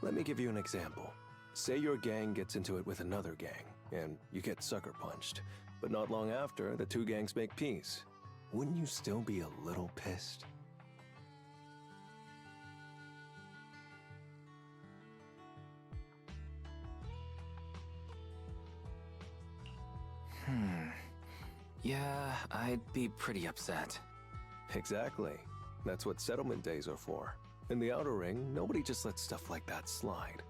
Let me give you an example. Say your gang gets into it with another gang, and you get sucker punched. But not long after, the two gangs make peace. Wouldn't you still be a little pissed? Yeah, I'd be pretty upset. Exactly. That's what settlement days are for. In the Outer Ring, nobody just lets stuff like that slide.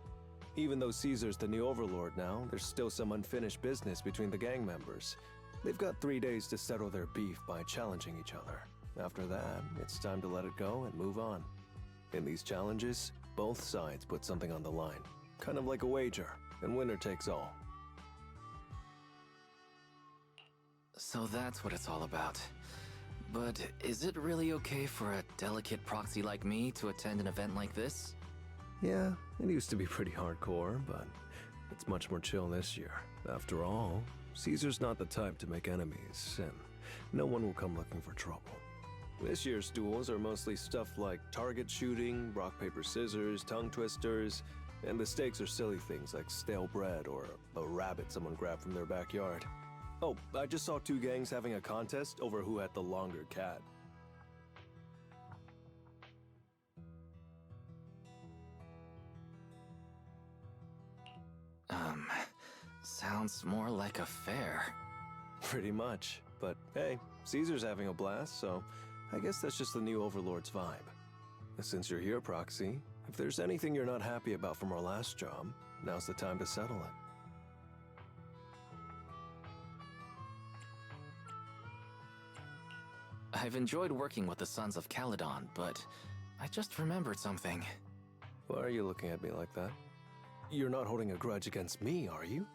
Even though Caesar's the new overlord now, there's still some unfinished business between the gang members. They've got 3 days to settle their beef by challenging each other. After that, it's time to let it go and move on. In these challenges, both sides put something on the line. Kind of like a wager, and winner takes all. So that's what it's all about. But is it really okay for a delicate proxy like me to attend an event like this? Yeah, it used to be pretty hardcore, but it's much more chill this year. After all, Caesar's not the type to make enemies, and no one will come looking for trouble. This year's duels are mostly stuff like target shooting, rock, paper, scissors, tongue twisters, and the stakes are silly things like stale bread or a rabbit someone grabbed from their backyard. Oh, I just saw 2 gangs having a contest over who had the longer cat. Sounds more like a fair. Pretty much. But hey, Caesar's having a blast, so I guess that's just the new Overlord's vibe. Since you're here, Proxy, if there's anything you're not happy about from our last job, now's the time to settle it. I've enjoyed working with the Sons of Caledon, but I just remembered something. Why are you looking at me like that? You're not holding a grudge against me, are you?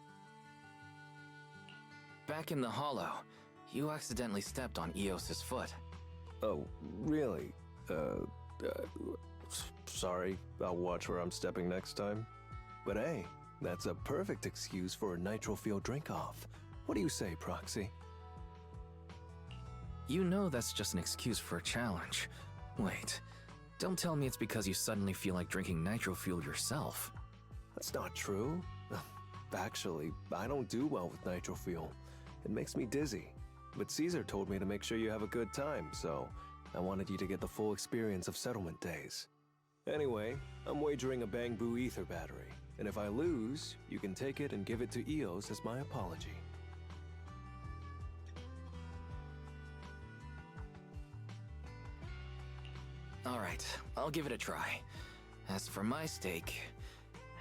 Back in the Hollow, you accidentally stepped on Eos's foot. Oh, really? Sorry, I'll watch where I'm stepping next time. But hey, that's a perfect excuse for a nitro field drink-off. What do you say, Proxy? You know that's just an excuse for a challenge. Wait, don't tell me it's because you suddenly feel like drinking nitro fuel yourself. That's not true. Actually, I don't do well with nitro fuel. It makes me dizzy. But Caesar told me to make sure you have a good time, so I wanted you to get the full experience of settlement days. Anyway, I'm wagering a Bang-Boo ether battery, and if I lose, you can take it and give it to Eos as my apology. Alright, I'll give it a try. As for my stake,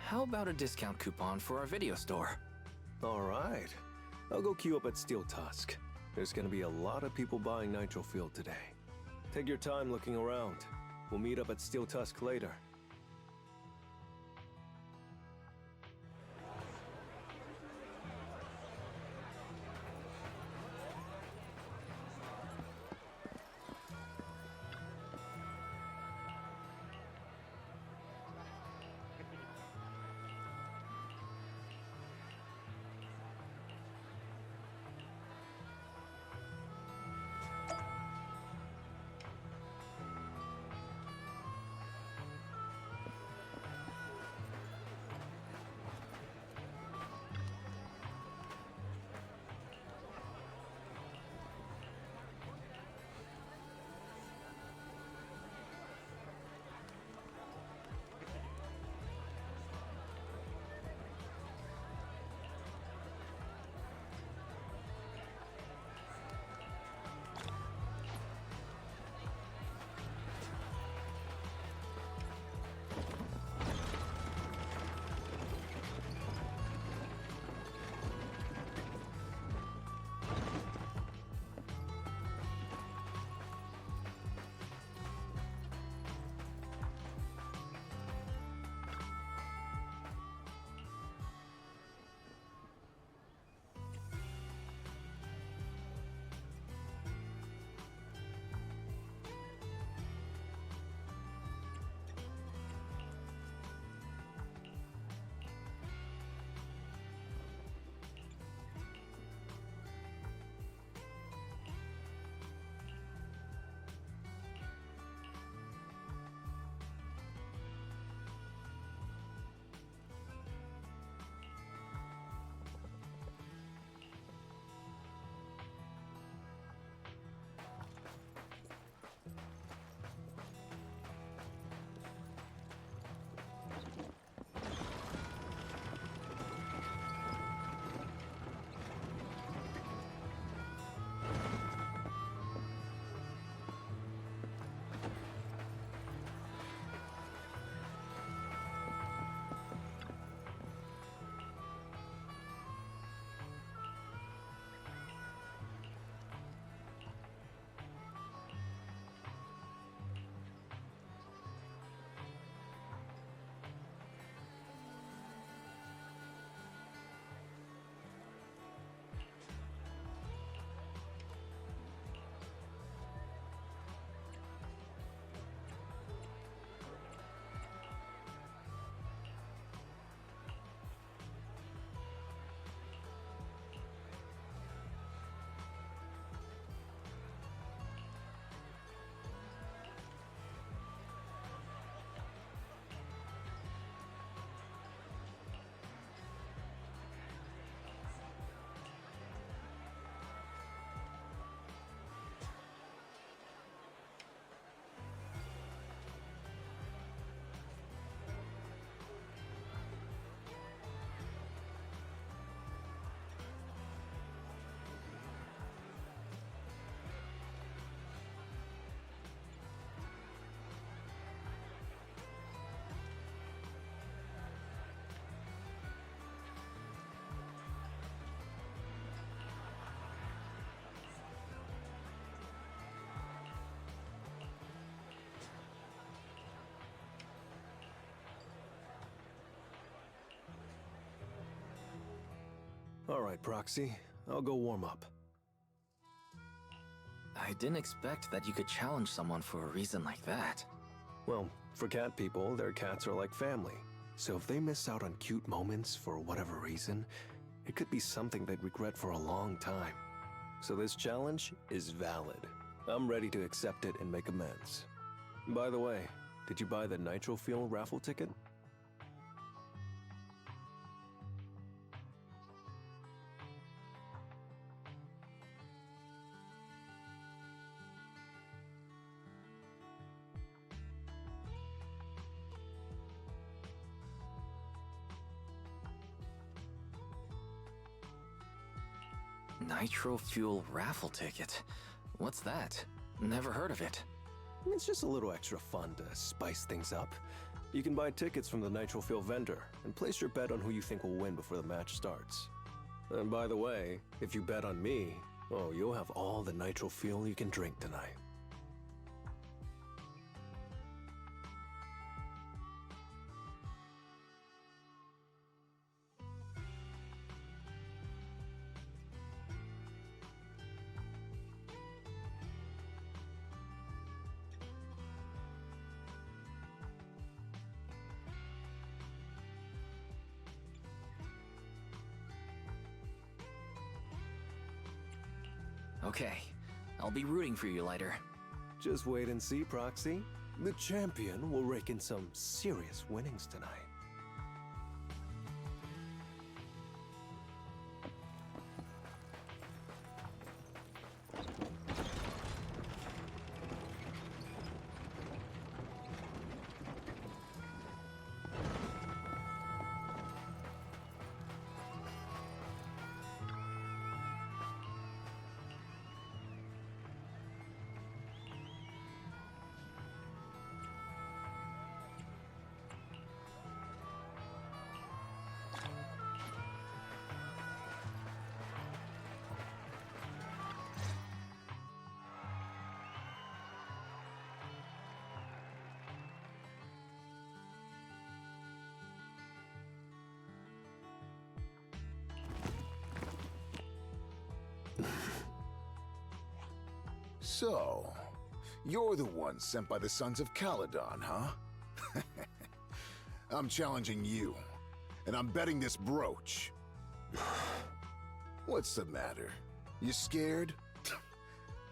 how about a discount coupon for our video store? Alright, I'll go queue up at Steel Tusk. There's gonna be a lot of people buying Nitro Field today. Take your time looking around. We'll meet up at Steel Tusk later. Alright, Proxy. I'll go warm up. I didn't expect that you could challenge someone for a reason like that. Well, for cat people, their cats are like family. So if they miss out on cute moments for whatever reason, it could be something they'd regret for a long time. So this challenge is valid. I'm ready to accept it and make amends. By the way, did you buy the Nitro Fuel raffle ticket? Nitro Fuel raffle ticket? What's that? Never heard of it. It's just a little extra fun to spice things up. You can buy tickets from the Nitro Fuel vendor and place your bet on who you think will win before the match starts. And by the way, if you bet on me, oh, you'll have all the Nitro Fuel you can drink tonight. Okay, I'll be rooting for you, Lighter. Just wait and see, Proxy. The champion will rake in some serious winnings tonight. So, you're the one sent by the Sons of Caledon, huh? I'm challenging you, and I'm betting this brooch. What's the matter? You scared?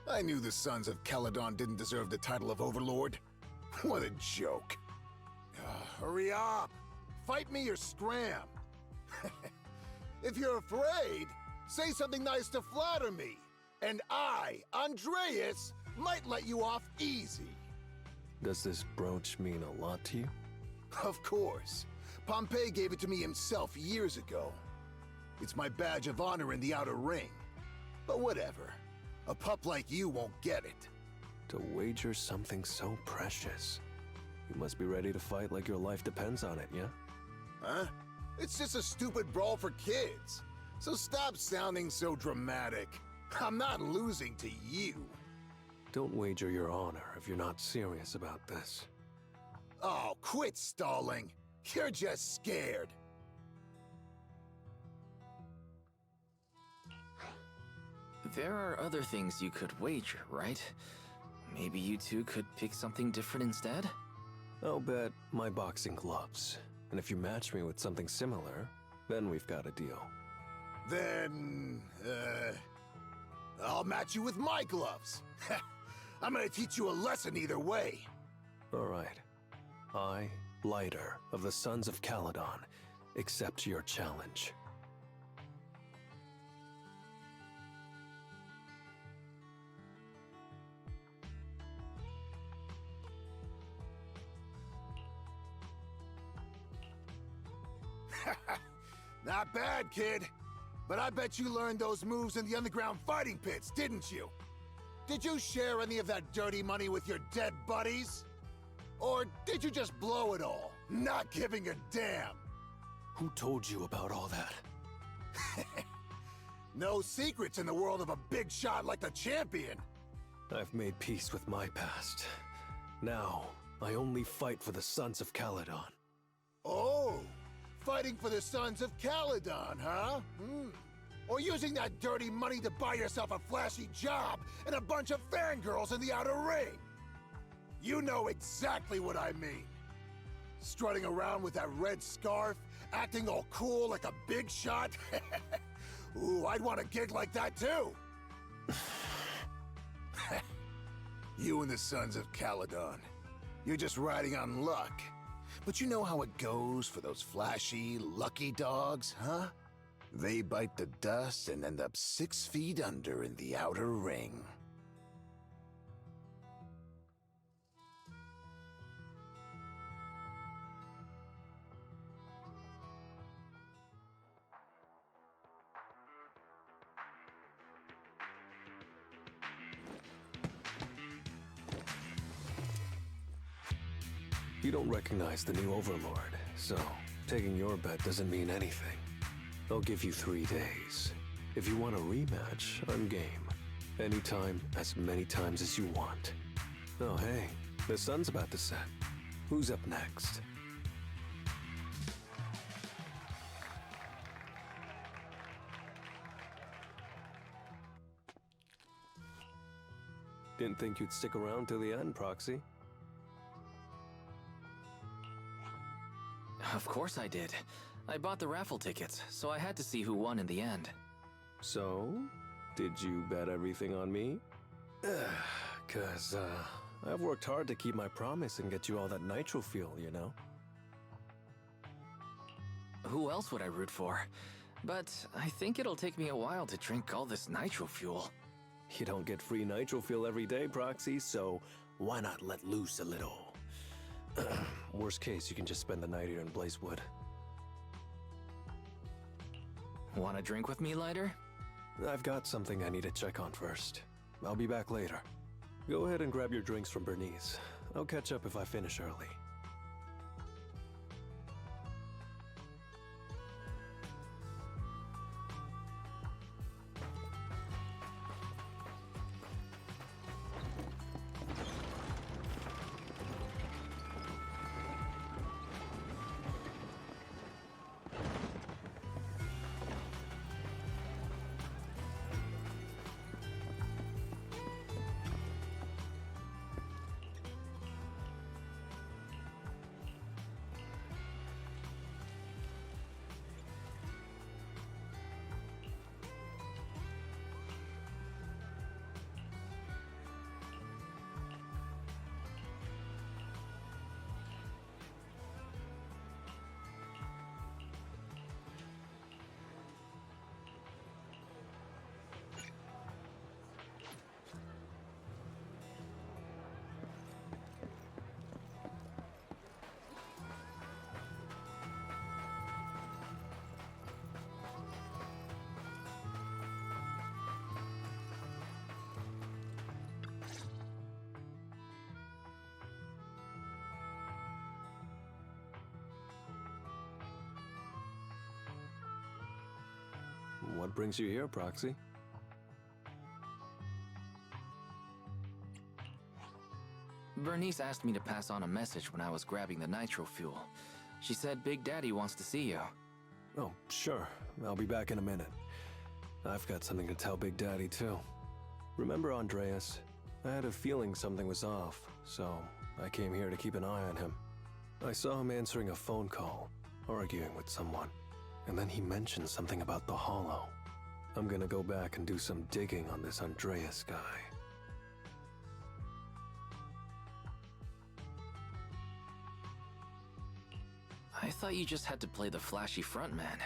I knew the Sons of Caledon didn't deserve the title of Overlord. What a joke. Hurry up! Fight me or scram! If you're afraid, say something nice to flatter me, and I, Andreas, might let you off easy. Does this brooch mean a lot to you? Of course. Pompey gave it to me himself years ago. It's my badge of honor in the outer ring. But whatever. A pup like you won't get it. To wager something so precious. You must be ready to fight like your life depends on it, yeah? Huh? It's just a stupid brawl for kids. So stop sounding so dramatic. I'm not losing to you. Don't wager your honor if you're not serious about this. Oh, quit stalling. You're just scared. There are other things you could wager, right? Maybe you two could pick something different instead? I'll bet my boxing gloves. And if you match me with something similar, then we've got a deal. Then, I'll match you with my gloves. I'm gonna teach you a lesson either way. All right. I, Lighter of the Sons of Caledon, accept your challenge. Not bad, kid. But I bet you learned those moves in the underground fighting pits, didn't you? Did you share any of that dirty money with your dead buddies? Or did you just blow it all, not giving a damn? Who told you about all that? No secrets in the world of a big shot like the champion. I've made peace with my past. Now, I only fight for the Sons of Caledon. Oh, fighting for the Sons of Caledon, huh? Or using that dirty money to buy yourself a flashy job and a bunch of fangirls in the outer ring? You know exactly what I mean. Strutting around with that red scarf, acting all cool like a big shot? Ooh, I'd want a gig like that too! You and the Sons of Caledon. You're just riding on luck. But you know how it goes for those flashy, lucky dogs, huh? They bite the dust and end up 6 feet under in the outer ring. You don't recognize the new Overlord, so taking your bet doesn't mean anything. I'll give you 3 days. If you want a rematch, I'm game. Anytime, as many times as you want. Oh hey, the sun's about to set. Who's up next? Didn't think you'd stick around till the end, Proxy. Of course I did. I bought the raffle tickets, so I had to see who won in the end. So, did you bet everything on me? Cause, I've worked hard to keep my promise and get you all that nitro fuel, you know? Who else would I root for? But I think it'll take me a while to drink all this nitro fuel. You don't get free nitro fuel every day, Proxy, so why not let loose a little? Worst case, you can just spend the night here in Blazewood. Want a drink with me, Lighter? I've got something I need to check on first. I'll be back later. Go ahead and grab your drinks from Bernice. I'll catch up if I finish early. What brings you here, Proxy? Bernice asked me to pass on a message when I was grabbing the nitro fuel. She said Big Daddy wants to see you. Oh, sure. I'll be back in a minute. I've got something to tell Big Daddy, too. Remember Andreas? I had a feeling something was off, so I came here to keep an eye on him. I saw him answering a phone call, arguing with someone, and then he mentioned something about the Hollow. I'm gonna go back and do some digging on this Andreas guy. I thought you just had to play the flashy frontman.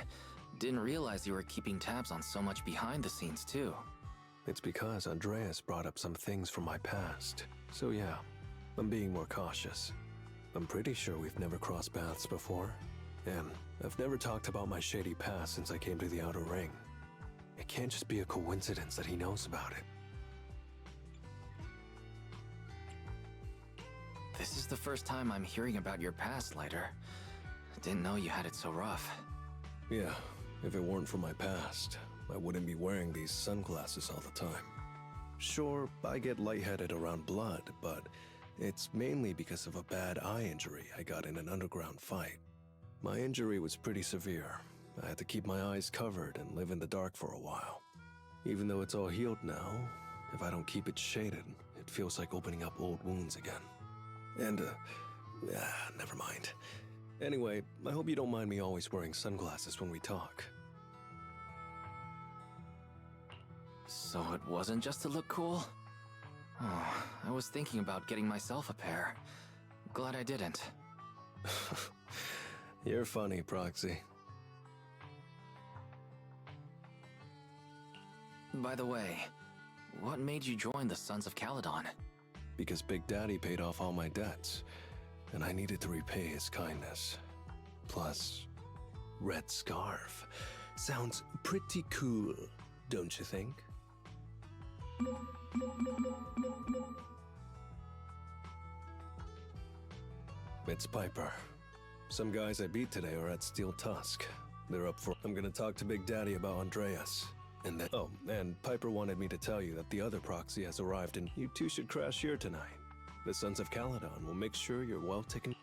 Didn't realize you were keeping tabs on so much behind the scenes, too. It's because Andreas brought up some things from my past. So yeah, I'm being more cautious. I'm pretty sure we've never crossed paths before. And I've never talked about my shady past since I came to the Outer Ring. It can't just be a coincidence that he knows about it. This is the first time I'm hearing about your past, Lighter. Didn't know you had it so rough. Yeah, if it weren't for my past, I wouldn't be wearing these sunglasses all the time. Sure, I get lightheaded around blood, but it's mainly because of a bad eye injury I got in an underground fight. My injury was pretty severe, I had to keep my eyes covered and live in the dark for a while. Even though it's all healed now, if I don't keep it shaded, it feels like opening up old wounds again. And, never mind. Anyway, I hope you don't mind me always wearing sunglasses when we talk. So it wasn't just to look cool? Oh, I was thinking about getting myself a pair. Glad I didn't. You're funny, Proxy. By the way, what made you join the Sons of Caledon? Because Big Daddy paid off all my debts, and I needed to repay his kindness. Plus, red scarf. Sounds pretty cool, don't you think? It's Piper. Some guys I beat today are at Steel Tusk. They're up for... I'm gonna talk to Big Daddy about Andreas. And then... Oh, and Piper wanted me to tell you that the other proxy has arrived and you two should crash here tonight. The Sons of Caledon will make sure you're well taken...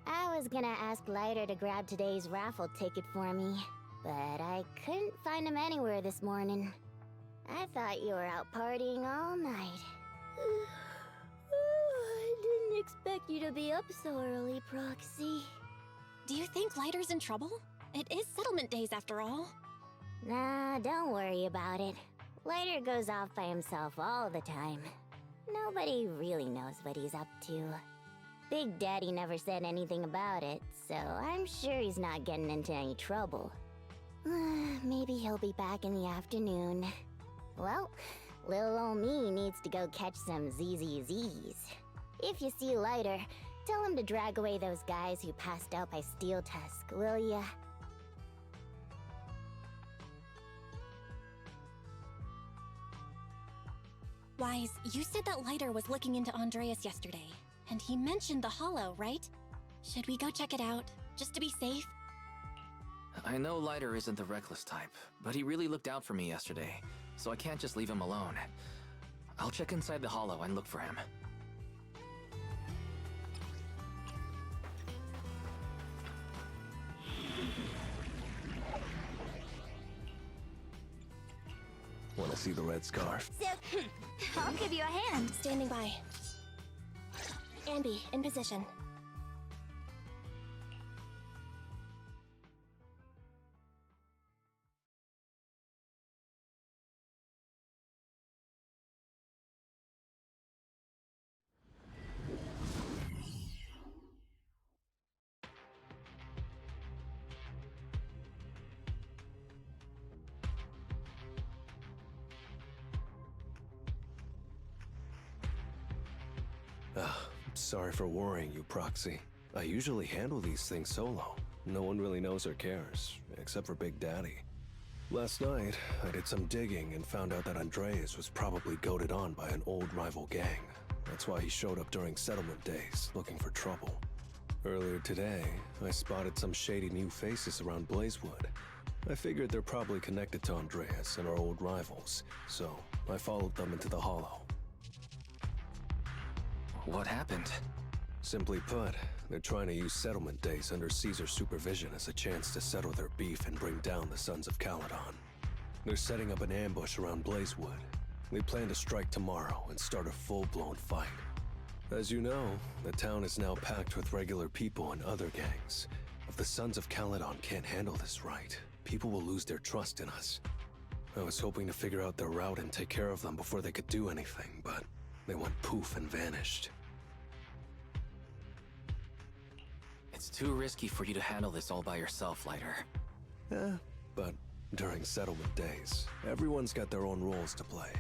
I was gonna ask Lighter to grab today's raffle ticket for me, but I couldn't find him anywhere this morning. I thought you were out partying all night. I didn't expect you to be up so early, Proxy. Do you think Lighter's in trouble? It is settlement days after all. Nah, don't worry about it. Lighter goes off by himself all the time. Nobody really knows what he's up to. Big Daddy never said anything about it, so I'm sure he's not getting into any trouble. Maybe he'll be back in the afternoon. Well, little ol' me needs to go catch some ZZZs. If you see Lighter, tell him to drag away those guys who passed out by Steel Tusk, will ya? Wise, you said that Lighter was looking into Andreas yesterday, and he mentioned the Hollow, right? Should we go check it out, just to be safe? I know Lighter isn't the reckless type, but he really looked out for me yesterday, so I can't just leave him alone. I'll check inside the Hollow and look for him. Wanna see the red scarf? So, I'll give you a hand. Standing by. Ambi, in position. Sorry for worrying you, Proxy. I usually handle these things solo. No one really knows or cares, except for Big Daddy. Last night, I did some digging and found out that Andreas was probably goaded on by an old rival gang. That's why he showed up during settlement days, looking for trouble. Earlier today, I spotted some shady new faces around Blazewood. I figured they're probably connected to Andreas and our old rivals, so I followed them into the Hollow. What happened? Simply put, They're trying to use settlement days under Caesar's supervision as a chance to settle their beef and bring down the Sons of Caledon. They're setting up an ambush around Blazewood. They plan to strike tomorrow and start a full-blown fight. As you know, the town is now packed with regular people and other gangs. If the Sons of Caledon can't handle this right, people will lose their trust in us. I was hoping to figure out their route and take care of them before they could do anything, but they went poof and vanished. It's too risky for you to handle this all by yourself, Lighter. But during settlement days, everyone's got their own roles to play.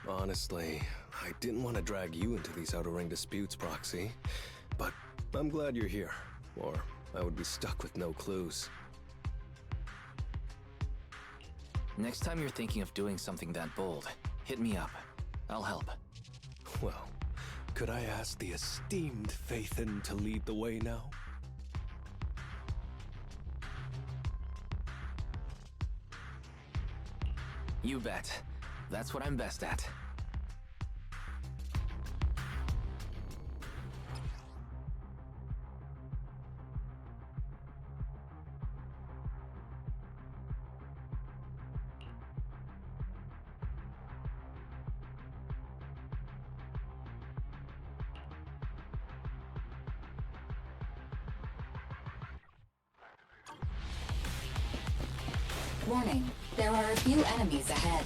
Honestly, I didn't want to drag you into these outer ring disputes, Proxy, but I'm glad you're here, or I would be stuck with no clues. Next time you're thinking of doing something that bold, hit me up. I'll help. Well, could I ask the esteemed Phaethon to lead the way now? You bet. That's what I'm best at. Warning, there are a few enemies ahead.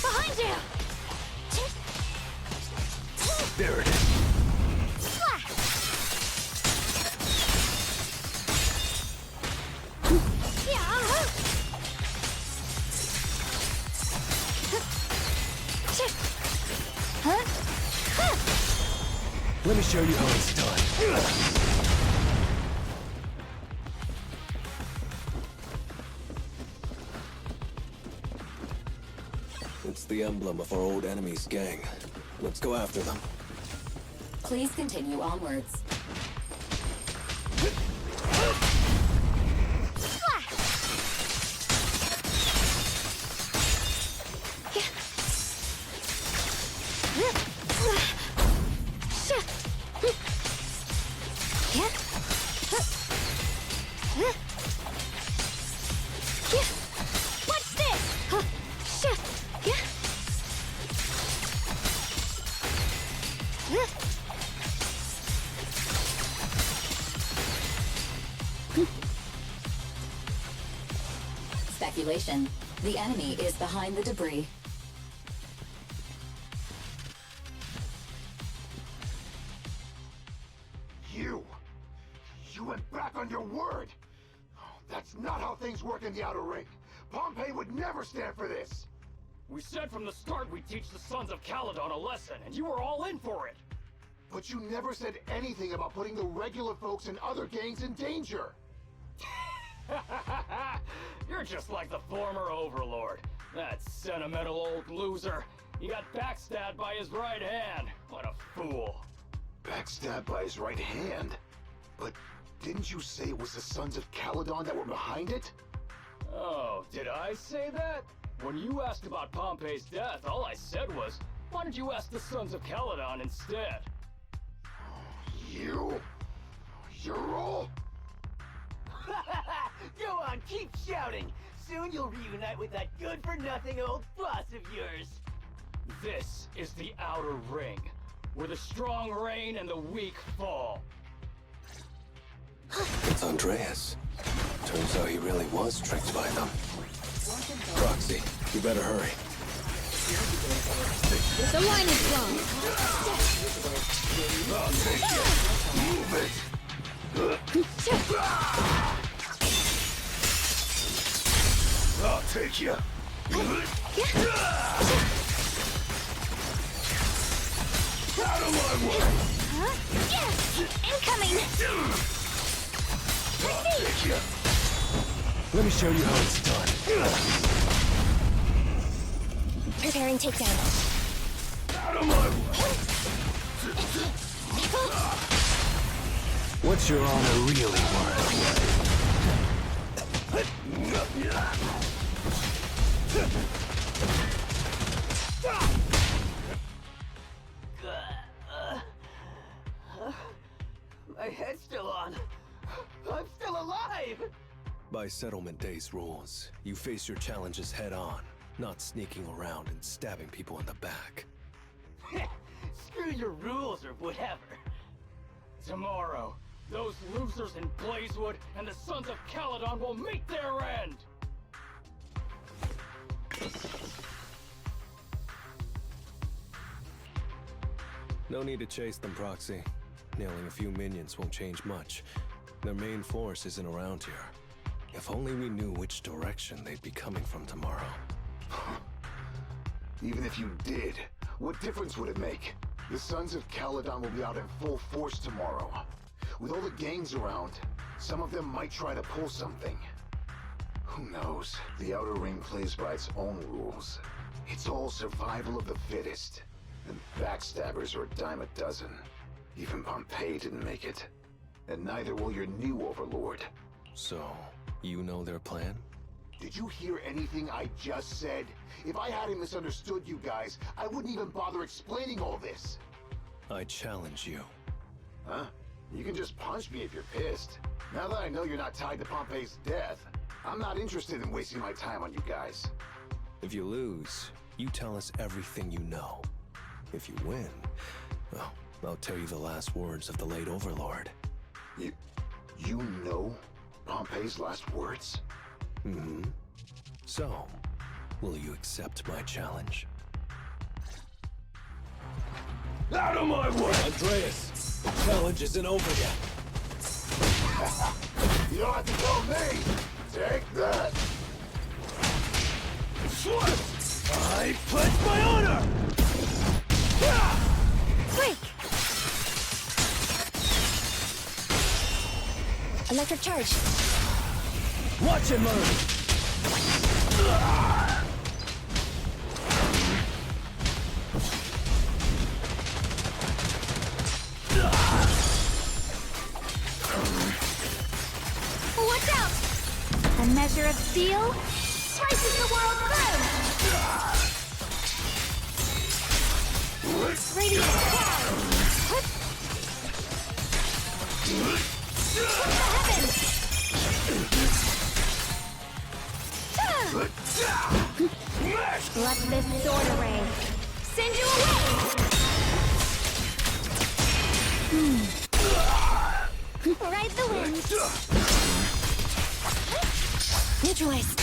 Behind you! There it is. Let me show you how it's done. It's the emblem of our old enemy's gang. Let's go after them. Please continue onwards. What's this? Speculation. The enemy is behind the debris. You went back on your word! That's not how things work in the Outer Ring. Pompey would never stand for this! We said from the start we'd teach the Sons of Caledon a lesson, and you were all in for it! But you never said anything about putting the regular folks and other gangs in danger! You're just like the former Overlord. That sentimental old loser. He got backstabbed by his right hand. What a fool. Backstabbed by his right hand? But didn't you say it was the Sons of Caledon that were behind it? Oh, did I say that? When you asked about Pompey's death, all I said was, why don't you ask the Sons of Caledon instead? You? You're all... Go on, keep shouting! Soon you'll reunite with that good-for-nothing old boss of yours! This is the Outer Ring, where the strong reign and the weak fall. It's Andreas. Turns out he really was tricked by them. Proxy, you better hurry. The line is wrong. I'll take it! Move it! I'll take you! Out of my way! Incoming! I'll take you! Let me show you how it's done. Preparing takedown. Out of my way! What's your honor really worth? My head's still on. I'm still alive! By Settlement Day's rules, you face your challenges head on, not sneaking around and stabbing people in the back. Screw your rules or whatever. Tomorrow, those losers in Blazewood and the Sons of Caledon will meet their end! No need to chase them, Proxy. Nailing a few minions won't change much. Their main force isn't around here. If only we knew which direction they'd be coming from tomorrow. Even if you did, what difference would it make? The Sons of Caledon will be out in full force tomorrow. With all the gangs around, some of them might try to pull something. Who knows? The Outer Ring plays by its own rules. It's all survival of the fittest. And backstabbers are a dime a dozen. Even Pompeii didn't make it. And neither will your new overlord. So, you know their plan? Did you hear anything I just said? If I hadn't misunderstood you guys, I wouldn't even bother explaining all this. I challenge you. Huh? You can just punch me if you're pissed. Now that I know you're not tied to Pompeii's death, I'm not interested in wasting my time on you guys. If you lose, you tell us everything you know. If you win, well, I'll tell you the last words of the late Overlord. You know Pompeii's last words? Mm-hmm. So, will you accept my challenge? Out of my way! Andreas, the challenge isn't over yet. You don't have to tell me! Take that! I pledge my honor! Break! Electric charge. Watch and learn! Watch out! A measure of steel slices the world through! Radiant cloud! The heavens! Let this sword array send you away! Ride the wind! Neutralized!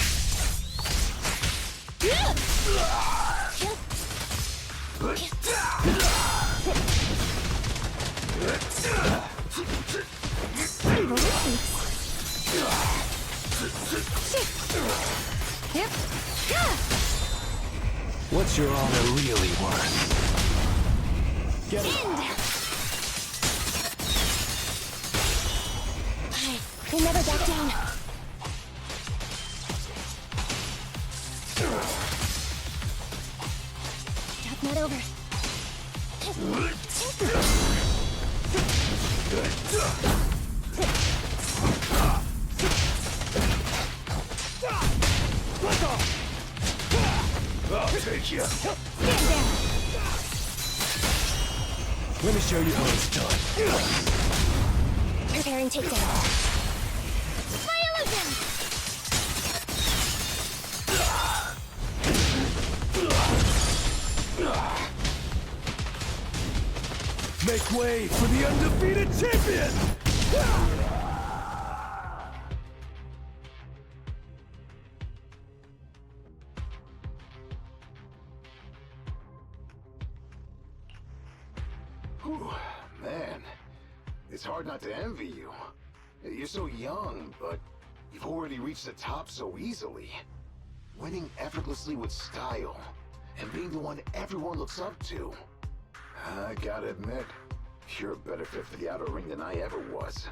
Yep. What's your honor really worth? Get it! We'll never back down. Talk not over. I'll take you! Stand down. Let me show you how it's done. Preparing takedown. My illusion! Make way for the undefeated champion! Whew, man, it's hard not to envy you. You're so young, but you've already reached the top so easily. Winning effortlessly with style, and being the one everyone looks up to. I gotta admit, you're a better fit for the Outer Ring than I ever was.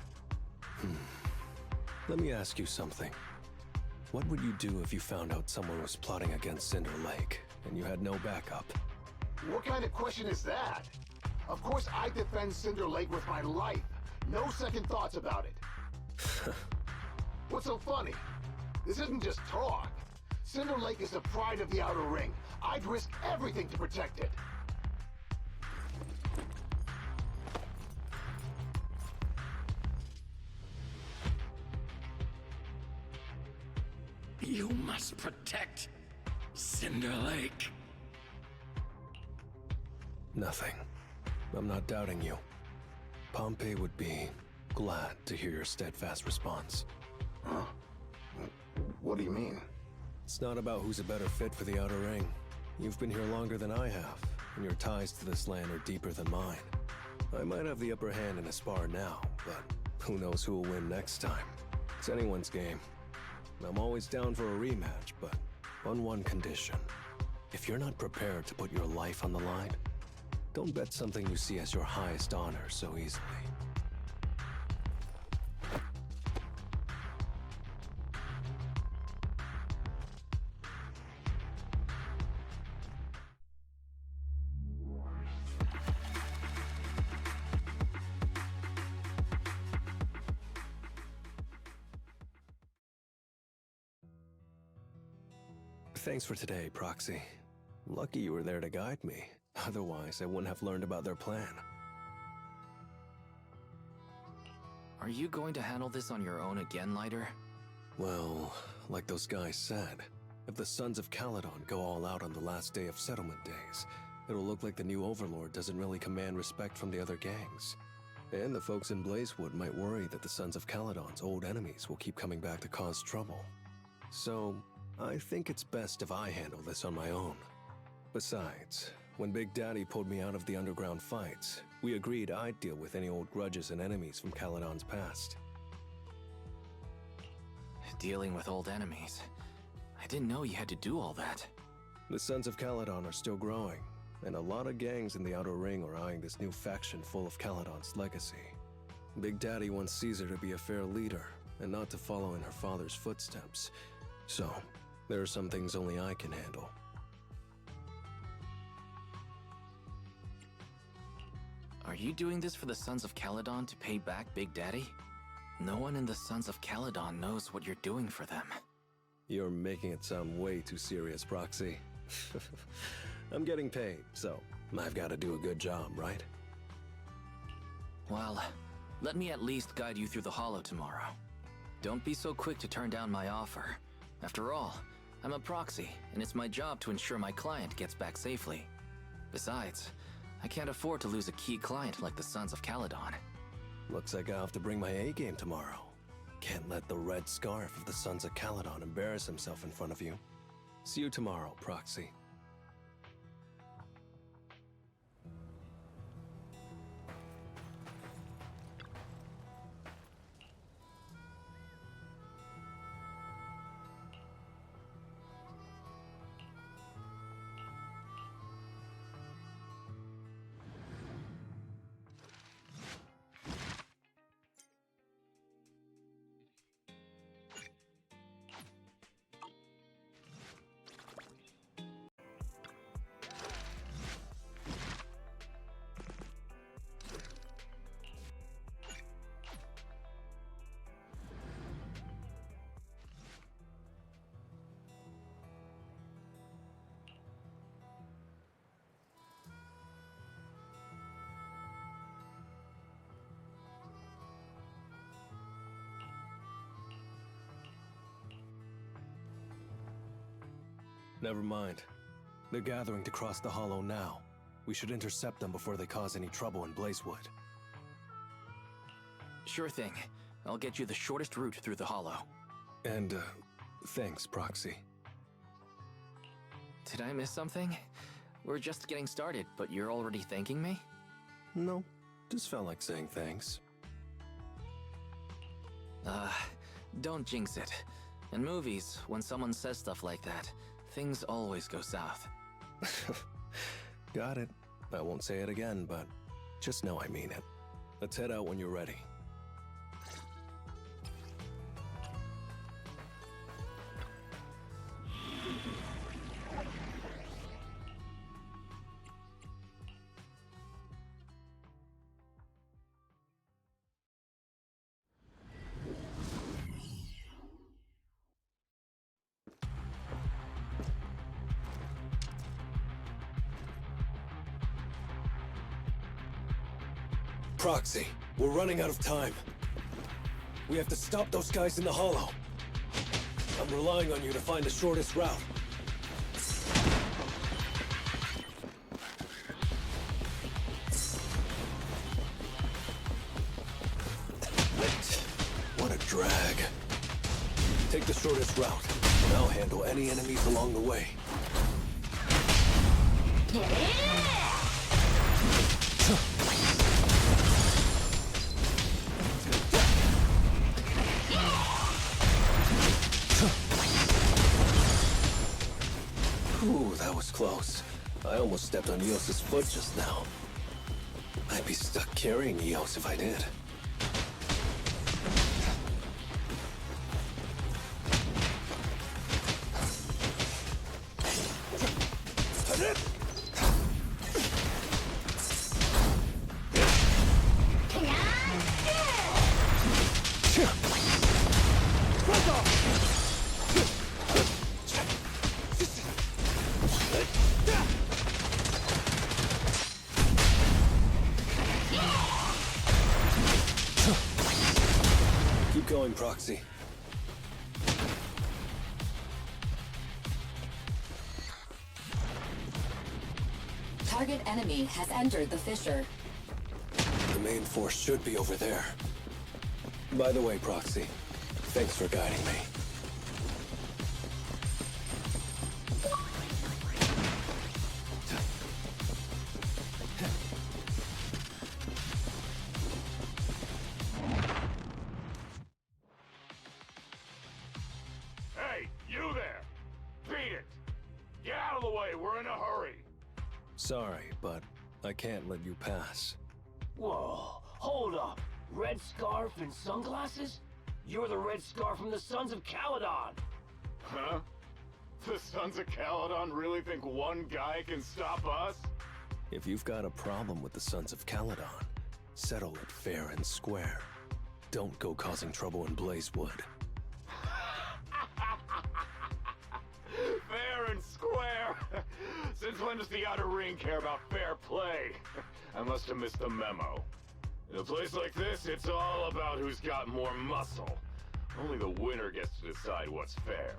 Let me ask you something. What would you do if you found out someone was plotting against Cinder Lake, and you had no backup? What kind of question is that? Of course I defend Cinder Lake with my life. No second thoughts about it. What's so funny? This isn't just talk. Cinder Lake is the pride of the Outer Ring. I'd risk everything to protect it. You must protect Cinder Lake. Nothing. I'm not doubting you. Pompey would be glad to hear your steadfast response. Huh? What do you mean? It's not about who's a better fit for the Outer Ring. You've been here longer than I have, and your ties to this land are deeper than mine. I might have the upper hand in a spar now, but who knows who will win next time. It's anyone's game. I'm always down for a rematch, but on one condition. If you're not prepared to put your life on the line, don't bet something you see as your highest honor so easily. Thanks for today, Proxy. Lucky you were there to guide me. Otherwise, I wouldn't have learned about their plan. Are you going to handle this on your own again, Lighter? Well, like those guys said, if the Sons of Caledon go all out on the last day of settlement days, it'll look like the new Overlord doesn't really command respect from the other gangs. And the folks in Blazewood might worry that the Sons of Caledon's old enemies will keep coming back to cause trouble. So, I think it's best if I handle this on my own. Besides, when Big Daddy pulled me out of the underground fights, we agreed I'd deal with any old grudges and enemies from Caledon's past. Dealing with old enemies. I didn't know you had to do all that. The Sons of Caledon are still growing, and a lot of gangs in the Outer Ring are eyeing this new faction full of Caledon's legacy. Big Daddy wants Caesar to be a fair leader, and not to follow in her father's footsteps. So, there are some things only I can handle. Are you doing this for the Sons of Caledon to pay back Big Daddy? No one in the Sons of Caledon knows what you're doing for them. You're making it sound way too serious, Proxy. I'm getting paid, so I've got to do a good job, right? Well, let me at least guide you through the Hollow tomorrow. Don't be so quick to turn down my offer. After all, I'm a proxy, and it's my job to ensure my client gets back safely. Besides, I can't afford to lose a key client like the Sons of Caledon. Looks like I'll have to bring my A-game tomorrow. Can't let the red scarf of the Sons of Caledon embarrass himself in front of you. See you tomorrow, Proxy. Never mind. They're gathering to cross the Hollow now. We should intercept them before they cause any trouble in Blazewood. Sure thing. I'll get you the shortest route through the Hollow. And, thanks, Proxy. Did I miss something? We're just getting started, but you're already thanking me? No, just felt like saying thanks. Don't jinx it. In movies, when someone says stuff like that, things always go south. Got it. I won't say it again, but just know I mean it. Let's head out when you're ready. Proxy, we're running out of time. We have to stop those guys in the hollow. I'm relying on you to find the shortest route. What a drag. Take the shortest route, and I'll handle any enemies along the way. Ooh, that was close. I almost stepped on Eos's foot just now. I'd be stuck carrying Eos if I did. Keep going, Proxy. Target enemy has entered the fissure. The main force should be over there. By the way, Proxy, thanks for guiding me. Hey, you there! Beat it! Get out of the way, we're in a hurry! Sorry, but I can't let you pass. Whoa, hold up. Red scarf and sunglasses? You're the Red Scarf from the Sons of Caledon! Huh? The Sons of Caledon really think one guy can stop us? If you've got a problem with the Sons of Caledon, settle it fair and square. Don't go causing trouble in Blazewood. Fair and square! Since when does the Outer Ring care about fair play? I must have missed the memo. In a place like this, it's all about who's got more muscle. Only the winner gets to decide what's fair.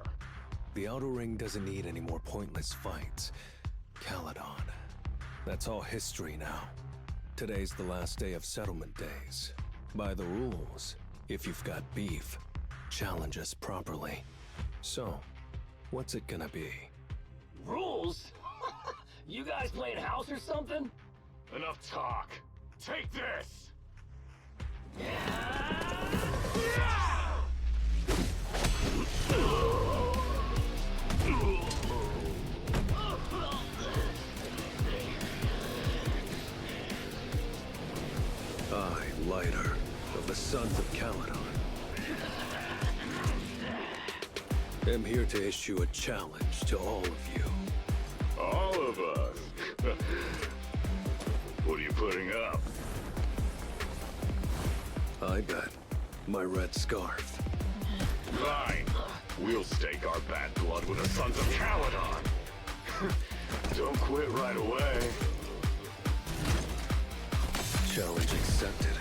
The Outer Ring doesn't need any more pointless fights. Caledon. That's all history now. Today's the last day of settlement days. By the rules, if you've got beef, challenge us properly. So, what's it gonna be? Rules? You guys playing house or something? Enough talk. Take this! I, Lighter, of the Sons of Caledon, am here to issue a challenge to all of you. All of us? What are you putting up? I bet my red scarf. Fine. We'll stake our bad blood with the Sons of Caledon. Don't quit right away. Challenge accepted.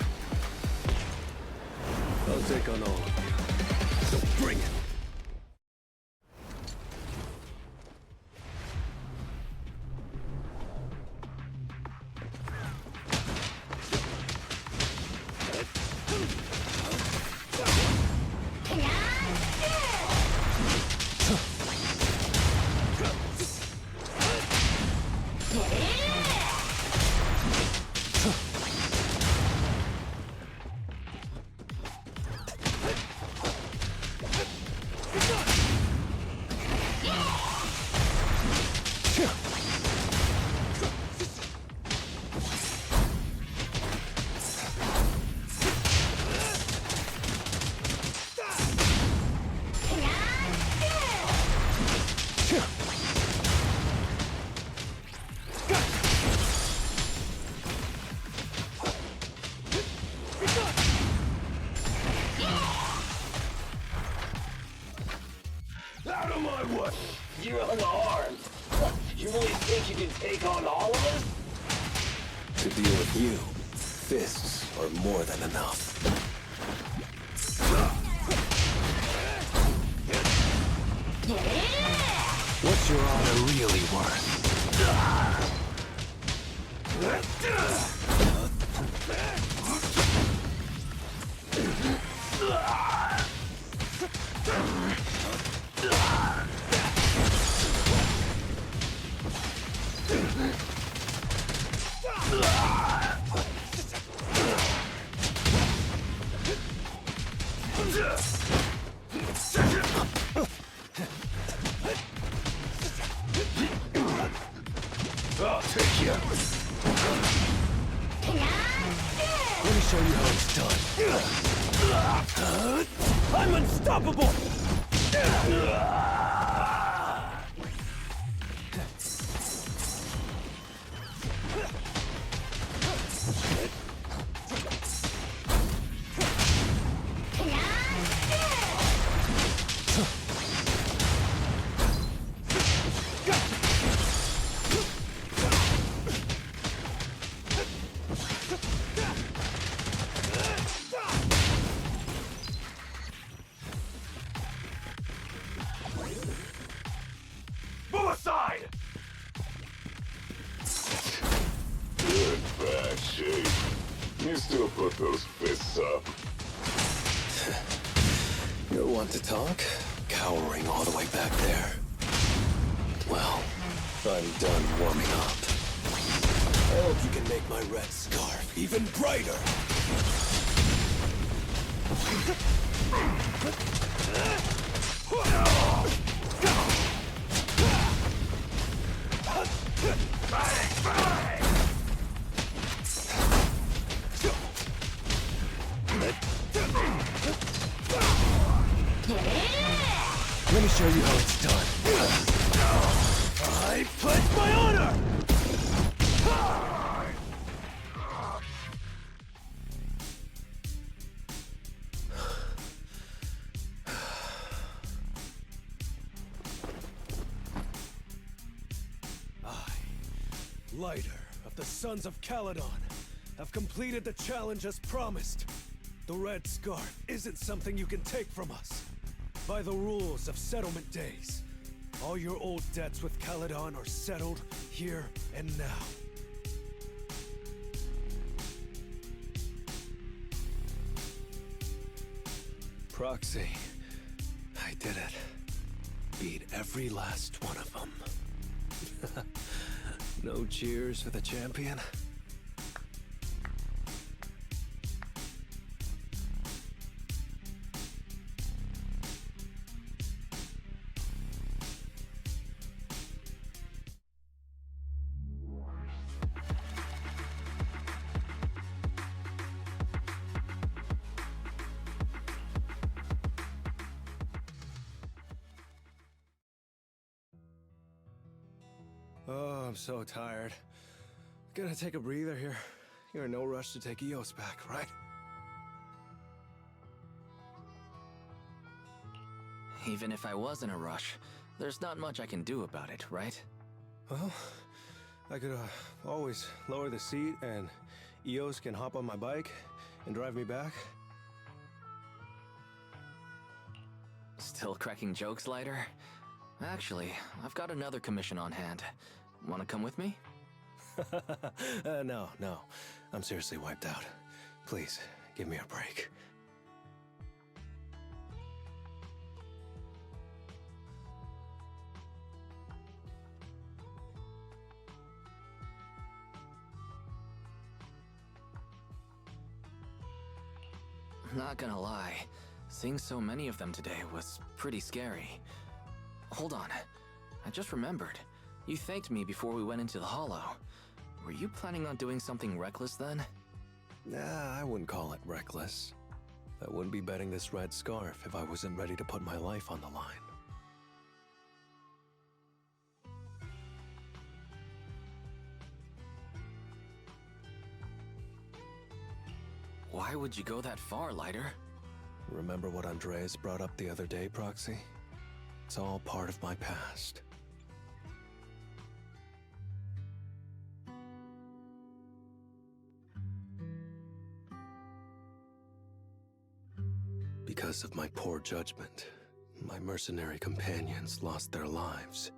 I'll take on all of you. So bring it. Out of my way! You're unarmed! You really think you can take on all of us? To deal with you, fists are more than enough. What's your honor really worth? I'll take you. Let me show you how it's done. I'm unstoppable! Move aside! You're in bad shape. You still put those fists up. You want to talk? Cowering all the way back there. Well, I'm done warming up. I hope you can make my red scarf even brighter. Let me show you how it's done. I pledge my honor! Lighter of the Sons of Caledon, have completed the challenge as promised. The Red Scarf isn't something you can take from us. By the rules of settlement days, all your old debts with Caledon are settled here and now. Proxy, I did it. Beat every last one of them. No cheers for the champion? Oh, I'm so tired. Gonna take a breather here. You're in no rush to take Eos back, right? Even if I was in a rush, there's not much I can do about it, right? Well, I could always lower the seat and Eos can hop on my bike and drive me back. Still cracking jokes, Lighter? Actually, I've got another commission on hand. Wanna come with me? No. I'm seriously wiped out. Please, give me a break. Not gonna lie, seeing so many of them today was pretty scary. Hold on, I just remembered. You thanked me before we went into the Hollow. Were you planning on doing something reckless then? Nah, I wouldn't call it reckless. I wouldn't be betting this red scarf if I wasn't ready to put my life on the line. Why would you go that far, Lighter? Remember what Andreas brought up the other day, Proxy? It's all part of my past. Because of my poor judgment, my mercenary companions lost their lives.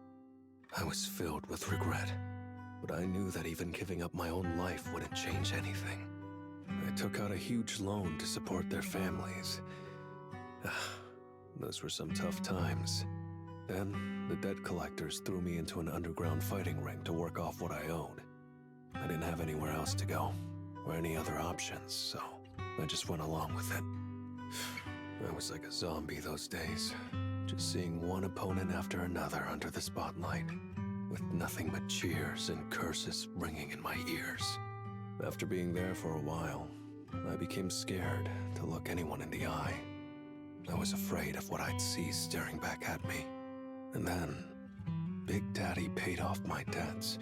I was filled with regret, but I knew that even giving up my own life wouldn't change anything. I took out a huge loan to support their families. Those were some tough times. Then, the debt collectors threw me into an underground fighting ring to work off what I owed. I didn't have anywhere else to go, or any other options, so I just went along with it. I was like a zombie those days, just seeing one opponent after another under the spotlight, with nothing but cheers and curses ringing in my ears. After being there for a while, I became scared to look anyone in the eye. I was afraid of what I'd see staring back at me. And then, Big Daddy paid off my debts,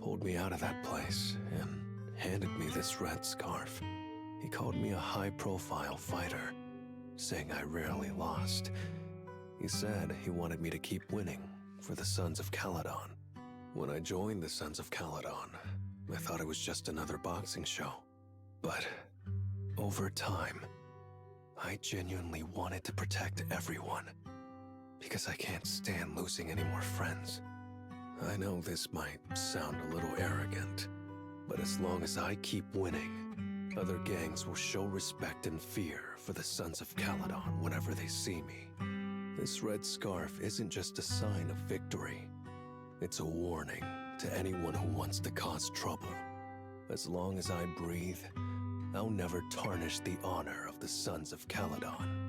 pulled me out of that place, and handed me this red scarf. He called me a high-profile fighter, saying I rarely lost. He said he wanted me to keep winning for the Sons of Caledon. When I joined the Sons of Caledon, I thought it was just another boxing show. But over time, I genuinely wanted to protect everyone, because I can't stand losing any more friends. I know this might sound a little arrogant, but as long as I keep winning, other gangs will show respect and fear for the Sons of Caledon whenever they see me. This red scarf isn't just a sign of victory. It's a warning to anyone who wants to cause trouble. As long as I breathe, I'll never tarnish the honor of the Sons of Caledon.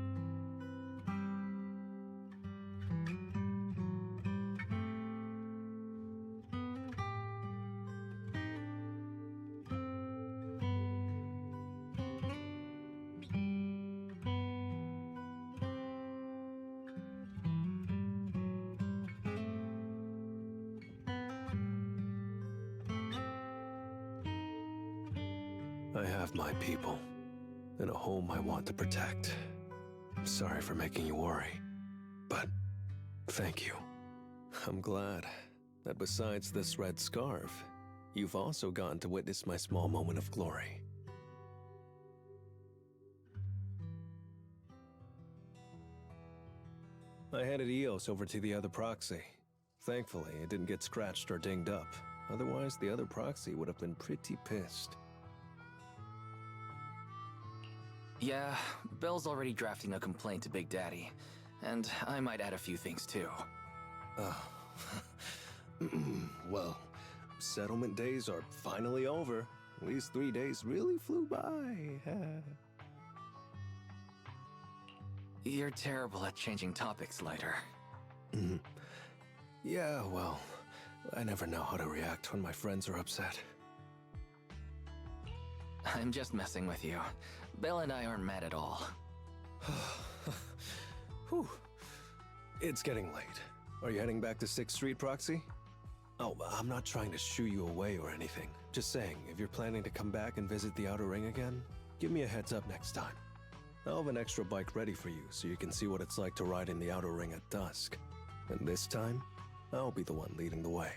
I have my people, and a home I want to protect. I'm sorry for making you worry, but thank you. I'm glad that besides this red scarf, you've also gotten to witness my small moment of glory. I handed Eos over to the other proxy. Thankfully, it didn't get scratched or dinged up. Otherwise, the other proxy would have been pretty pissed. Yeah, Belle's already drafting a complaint to Big Daddy, and I might add a few things too. Well, settlement days are finally over. These 3 days really flew by. You're terrible at changing topics, Lighter. Yeah, well, I never know how to react when my friends are upset. I'm just messing with you. Belle and I aren't mad at all. Whew. It's getting late. Are you heading back to 6th Street, Proxy? Oh, I'm not trying to shoo you away or anything. Just saying, if you're planning to come back and visit the Outer Ring again, give me a heads up next time. I'll have an extra bike ready for you so you can see what it's like to ride in the Outer Ring at dusk. And this time, I'll be the one leading the way.